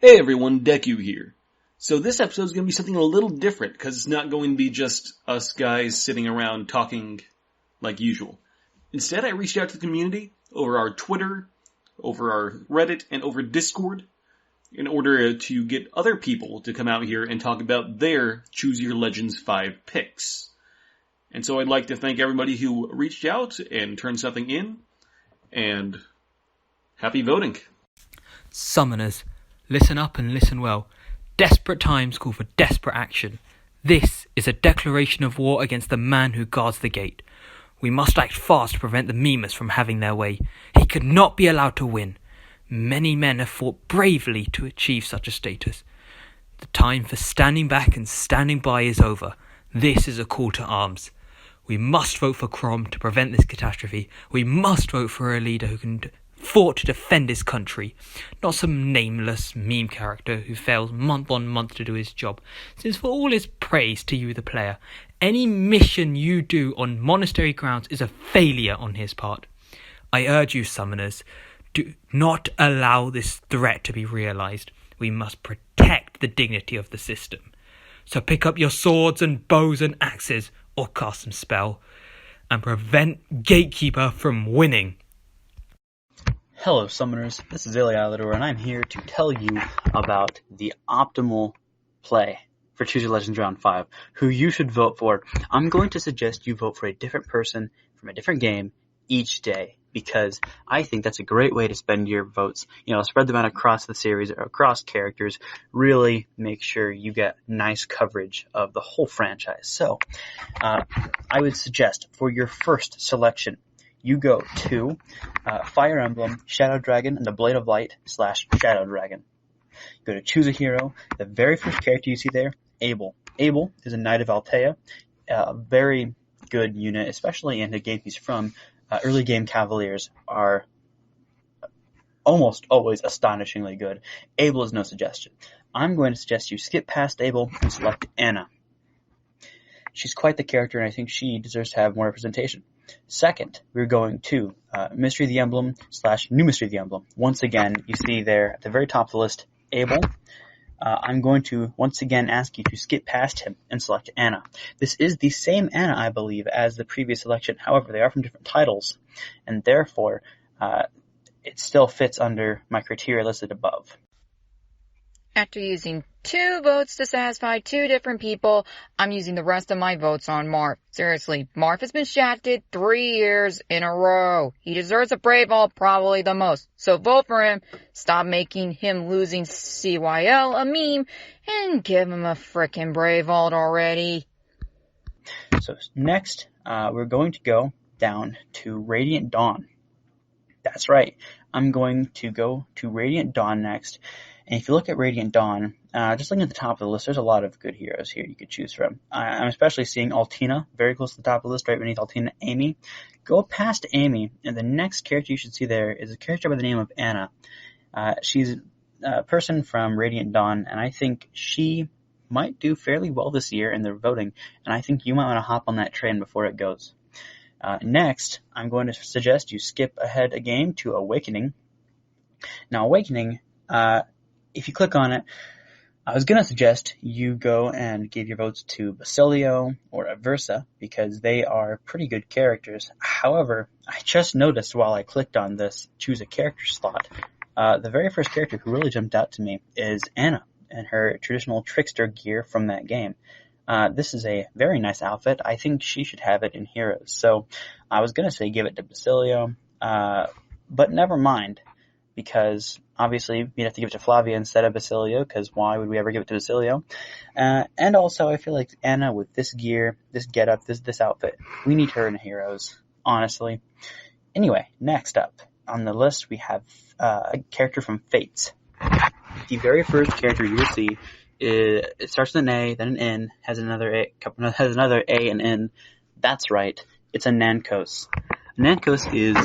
Hey everyone, Deku here. So this episode is going to be something a little different because it's not going to be just us guys sitting around talking like usual. Instead, I reached out to the community over our Twitter, over our Reddit, and over Discord in order to get other people to come out here and talk about their Choose Your Legends 5 picks. And so I'd like to thank everybody who reached out and turned something in, and happy voting. Summoners, listen up and listen well. Desperate times call for desperate action. This is a declaration of war against the man who guards the gate. We must act fast to prevent the memers from having their way. He could not be allowed to win. Many men have fought bravely to achieve such a status. The time for standing back and standing by is over. This is a call to arms. We must vote for Crom to prevent this catastrophe. We must vote for a leader who can fought to defend his country, not some nameless meme character who fails month on month to do his job, since for all his praise to you the player, any mission you do on monastery grounds is a failure on his part. I urge you, summoners, do not allow this threat to be realised. We must protect the dignity of the system. So pick up your swords and bows and axes, or cast some spell, and prevent Gatekeeper from winning. Hello Summoners, this is Illia, and I'm here to tell you about the optimal play for Choose Your Legends Round 5, who you should vote for. I'm going to suggest you vote for a different person from a different game each day, because I think that's a great way to spend your votes. Spread them out across the series, or across characters, really make sure you get nice coverage of the whole franchise. So, I would suggest for your first selection, you go to Fire Emblem, Shadow Dragon, and the Blade of Light / Shadow Dragon. Go to Choose a Hero. The very first character you see there, Abel. Abel is a Knight of Altea, a very good unit, especially in the game he's from. Early game Cavaliers are almost always astonishingly good. Abel is no suggestion. I'm going to suggest you skip past Abel and select Anna. She's quite the character, and I think she deserves to have more representation. Second, we're going to Mystery of the Emblem / New Mystery of the Emblem. Once again, you see there at the very top of the list, Abel. I'm going to once again ask you to skip past him and select Anna. This is the same Anna, I believe, as the previous selection. However, they are from different titles, and therefore it still fits under my criteria listed above. After using 2 votes to satisfy 2 different people, I'm using the rest of my votes on Marth. Seriously, Marth has been shafted 3 years in a row. He deserves a brave vault probably the most. So vote for him, stop making him losing CYL a meme, and give him a frickin' brave vault already. So next, we're going to go down to Radiant Dawn. That's right, I'm going to go to Radiant Dawn next. And if you look at Radiant Dawn, just looking at the top of the list, there's a lot of good heroes here you could choose from. I'm especially seeing Altina, very close to the top of the list, right beneath Altina, Amy. Go past Amy, and the next character you should see there is a character by the name of Anna. She's a person from Radiant Dawn, and I think she might do fairly well this year in their voting, and I think you might want to hop on that train before it goes. Next, I'm going to suggest you skip ahead a game to Awakening. Now, Awakening, if you click on it, I was going to suggest you go and give your votes to Basilio or Aversa, because they are pretty good characters. However, I just noticed while I clicked on this choose a character slot, the very first character who really jumped out to me is Anna and her traditional trickster gear from that game. This is a very nice outfit. I think she should have it in Heroes. So I was going to say give it to Basilio, but never mind, because obviously you'd have to give it to Flavia instead of Basilio, because why would we ever give it to Basilio? And also I feel like Anna with this gear, this getup, this outfit, we need her in Heroes, honestly. Anyway, next up on the list we have a character from Fates. The very first character you will see it starts with an A, then an N, has another A and N. That's right, it's a Nankos. Nankos is,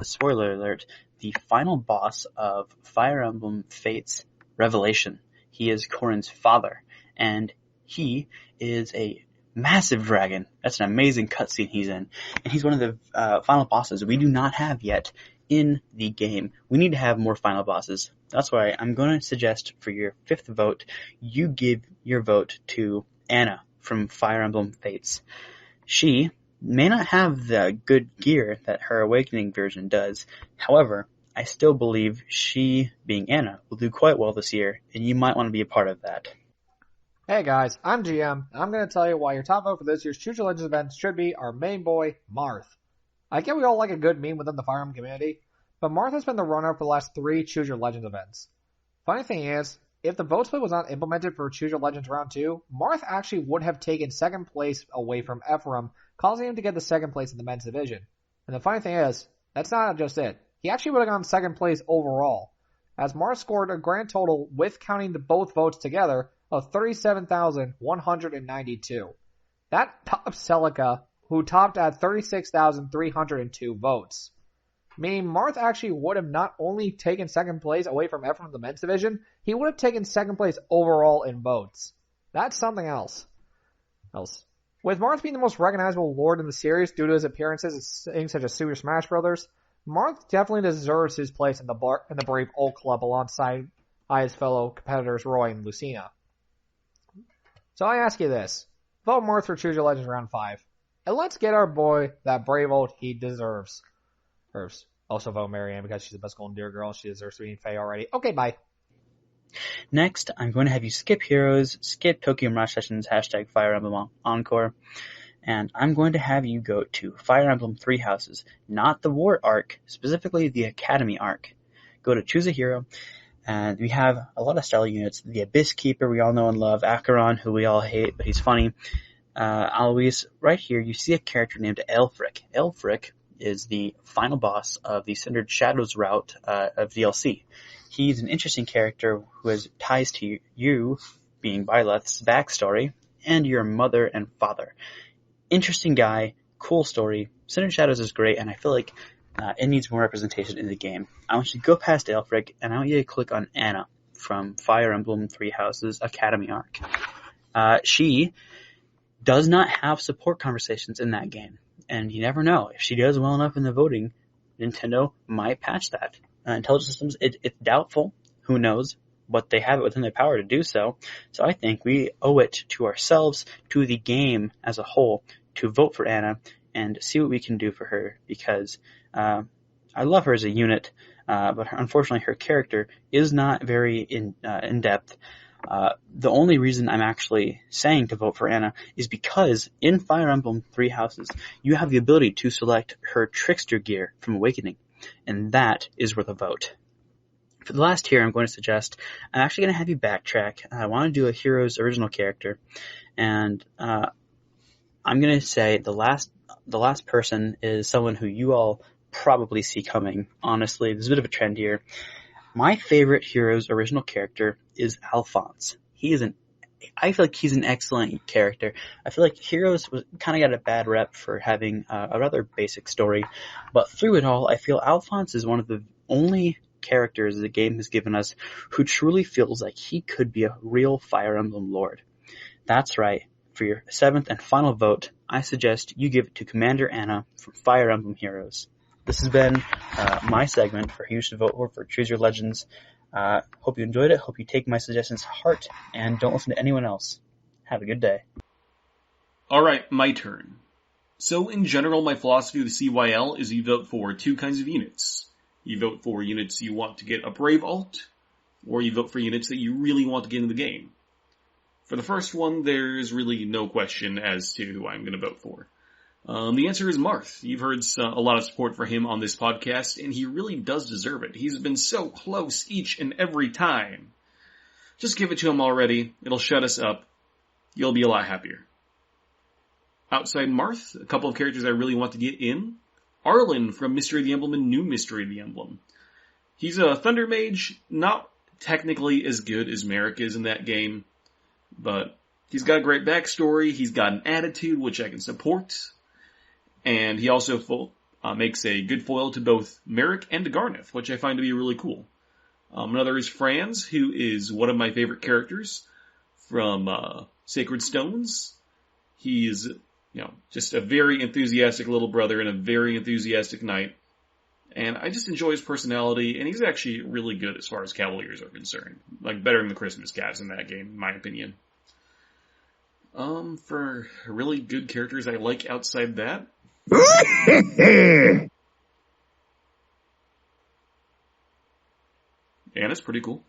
spoiler alert, the final boss of Fire Emblem Fates Revelation. He is Corrin's father, and he is a massive dragon. That's an amazing cutscene he's in, and he's one of the final bosses we do not have yet in the game. We need to have more final bosses. That's why I'm going to suggest for your 5th vote, you give your vote to Anna from Fire Emblem Fates. She may not have the good gear that her Awakening version does. However, I still believe she, being Anna, will do quite well this year, and you might want to be a part of that. Hey guys, I'm GM, and I'm going to tell you why your top vote for this year's Choose Your Legends event should be our main boy, Marth. I get we all like a good meme within the Fire Emblem community, but Marth has been the runner for the last 3 Choose Your Legends events. Funny thing is, if the vote split was not implemented for Choose Your Legends Round 2, Marth actually would have taken 2nd place away from Ephraim, causing him to get the 2nd place in the men's division. And the funny thing is, that's not just it. He actually would have gone 2nd place overall, as Marth scored a grand total, with counting both votes together, of 37,192. That topped Celica, who topped at 36,302 votes. Meaning Marth actually would have not only taken 2nd place away from Ephraim in the men's division, he would have taken 2nd place overall in votes. That's something else. With Marth being the most recognizable lord in the series due to his appearances in things such as Super Smash Bros., Marth definitely deserves his place in the Brave Old Club alongside his fellow competitors Roy and Lucina. So I ask you this. Vote Marth for Choose Your Legends Round 5. And let's get our boy that brave old he deserves. Also vote Marianne because she's the best Golden Deer girl. She deserves to be in Fae already. Okay, bye. Next, I'm going to have you skip Heroes, skip Tokyo Mirage Sessions, # Fire Emblem Encore, and I'm going to have you go to Fire Emblem 3 Houses, not the War arc, specifically the Academy arc. Go to Choose a Hero, and we have a lot of stellar units. The Abyss Keeper we all know and love, Acheron, who we all hate, but he's funny. Alois, right here, you see a character named Aelfric. Aelfric is the final boss of the Cindered Shadows route of DLC. He's an interesting character who has ties to you, being Byleth's backstory, and your mother and father. Interesting guy, cool story. Cindered Shadows is great, and I feel like it needs more representation in the game. I want you to go past Aelfric, and I want you to click on Anna from Fire Emblem 3 Houses Academy arc. She does not have support conversations in that game. And you never know. If she does well enough in the voting, Nintendo might patch that. Intelligent Systems, it's doubtful. Who knows? But they have it within their power to do so. So I think we owe it to ourselves, to the game as a whole, to vote for Anna and see what we can do for her. Because I love her as a unit, but unfortunately her character is not very in-depth. The only reason I'm actually saying to vote for Anna is because in Fire Emblem 3 Houses, you have the ability to select her Trickster gear from Awakening, and that is worth a vote. For the last tier, I'm going to suggest, I'm actually going to have you backtrack. I want to do a hero's original character, and I'm going to say the last person is someone who you all probably see coming. Honestly, there's a bit of a trend here. My favorite hero's original character is Alphonse. I feel like he's an excellent character. I feel like Heroes kind of got a bad rep for having a rather basic story, but through it all, I feel Alphonse is one of the only characters the game has given us who truly feels like he could be a real Fire Emblem lord. That's right. For your 7th and final vote, I suggest you give it to Commander Anna from Fire Emblem Heroes. This has been my segment for who you should vote for Choose Your Legends. Hope you enjoyed it. Hope you take my suggestions to heart and don't listen to anyone else. Have a good day. Alright, my turn. So in general, my philosophy of the CYL is you vote for 2 kinds of units. You vote for units you want to get a Brave alt, or you vote for units that you really want to get into the game. For the first one, there's really no question as to who I'm going to vote for. The answer is Marth. You've heard a lot of support for him on this podcast, and he really does deserve it. He's been so close each and every time. Just give it to him already. It'll shut us up. You'll be a lot happier. Outside Marth, a couple of characters I really want to get in. Arlen from Mystery of the Emblem and New Mystery of the Emblem. He's a Thunder Mage, not technically as good as Merrick is in that game, but he's got a great backstory, he's got an attitude which I can support, and he also makes a good foil to both Merrick and to Garneth, which I find to be really cool. Another is Franz, who is one of my favorite characters from Sacred Stones. He is, just a very enthusiastic little brother and a very enthusiastic knight. And I just enjoy his personality, and he's actually really good as far as Cavaliers are concerned. Like, better than the Christmas Cavs in that game, in my opinion. For really good characters I like outside that... Anna's pretty cool.